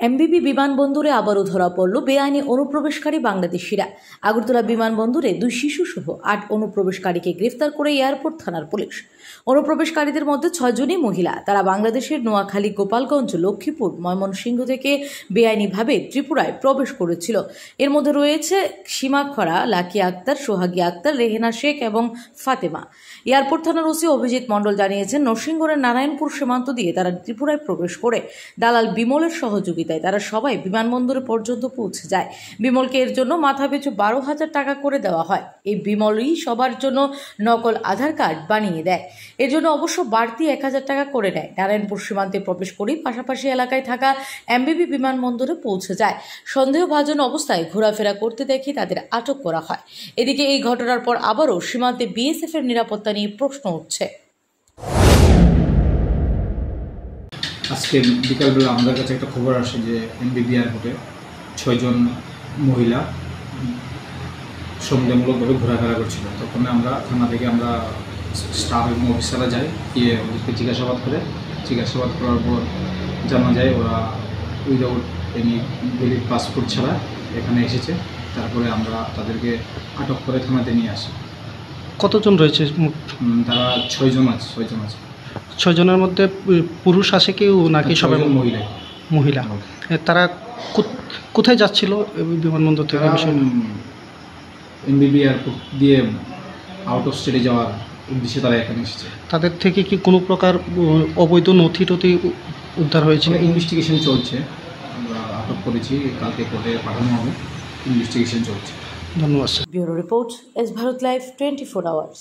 এমবিবি বিমানবন্দরে আবারও ধরা পড়ল বেআইনি অনুপ্রবেশকারী বাংলাদেশিরা। আগরতলা বিমানবন্দরে 2 শিশুসহ 8 অনুপ্রবেশকারীকে গ্রেফতার করে এয়ারপোর্ট থানার পুলিশ। অনুপ্রবেশকারীদের মধ্যে 6 জনই মহিলা। তারা বাংলাদেশের নোয়াখালী, গোপালগঞ্জ, লক্ষ্মীপুর, ময়মনসিংহ থেকে বেআইনিভাবে ত্রিপুরায় প্রবেশ করেছিল। এর মধ্যে রয়েছে সীমা খরা, লাকি আক্তার, সোহাগী আক্তার, রেহেনা শেখ এবং ফাতেমা। এয়ারপোর্ট থানার ওসি অভিজিৎ মণ্ডল জানিয়েছেন, নরসিংগড়ের নারায়ণপুর সীমান্ত দিয়ে তারা ত্রিপুরায় প্রবেশ করে দালাল বিমলের সহযোগিতায় তারা সবাই বিমানবন্দরে পর্যন্ত পৌঁছে যায়। বিমলকে এর জন্য মাথাপিছু 12,000 টাকা করে দেওয়া হয়। এই বিমলই সবার জন্য নকল আধার কার্ড বানিয়ে দেয়। এর জন্য অবশ্য বাড়তি 1,000 টাকা করে নেয়। নারায়ণপুর সীমান্তে প্রবেশ করেই পাশাপাশি এলাকায় থাকা এমবিবি বিমানবন্দরে পৌঁছে যায়। সন্দেহভাজন অবস্থায় ঘোরাফেরা করতে দেখে তাদের আটক করা হয়। এদিকে এই ঘটনার পর আবারও সীমান্তে বিএসএফ এর নিরাপত্তা নিয়ে প্রশ্ন উঠছে। আজকে বিকালবেলা আমাদের কাছে একটা খবর আসে যে এমবিবি এয়ারপোর্টে 6 জন মহিলা সন্দেহমূলকভাবে ঘোরাফেরা করছিল। তখন আমরা থানা থেকে স্টাফ এবং অফিসাররা যাই, গিয়ে ওদেরকে জিজ্ঞাসাবাদ করার পর জানা যায় ওরা উইদাউট এনি ভ্যালিড পাসপোর্ট ছাড়া এখানে এসেছে। তারপরে আমরা তাদেরকে আটক করে থানাতে নিয়ে আসি। কতজন রয়েছে? তারা 6 জন আছে। 6 জনের মধ্যে পুরুষ আছে কেউ নাকি সবাই মহিলা? তারা কোথায় যাচ্ছিল বিমানবন্দর থেকে? এমবিবি এয়ারপোর্ট দিয়ে আউট অফ স্টেটে যাওয়ার উদ্দেশ্যে তারা এখানে এসেছে। তাদের থেকে কি কোনো প্রকার অবৈধ নথি উদ্ধার হয়েছে? ইনভেস্টিগেশন চলছে, আমরা আটক করেছি, কালকে কোর্টে পাঠানো হবে। ইনভেস্টিগেশন চলছে। ধন্যবাদ sir. Bureau report, S Bharat live 24 hours.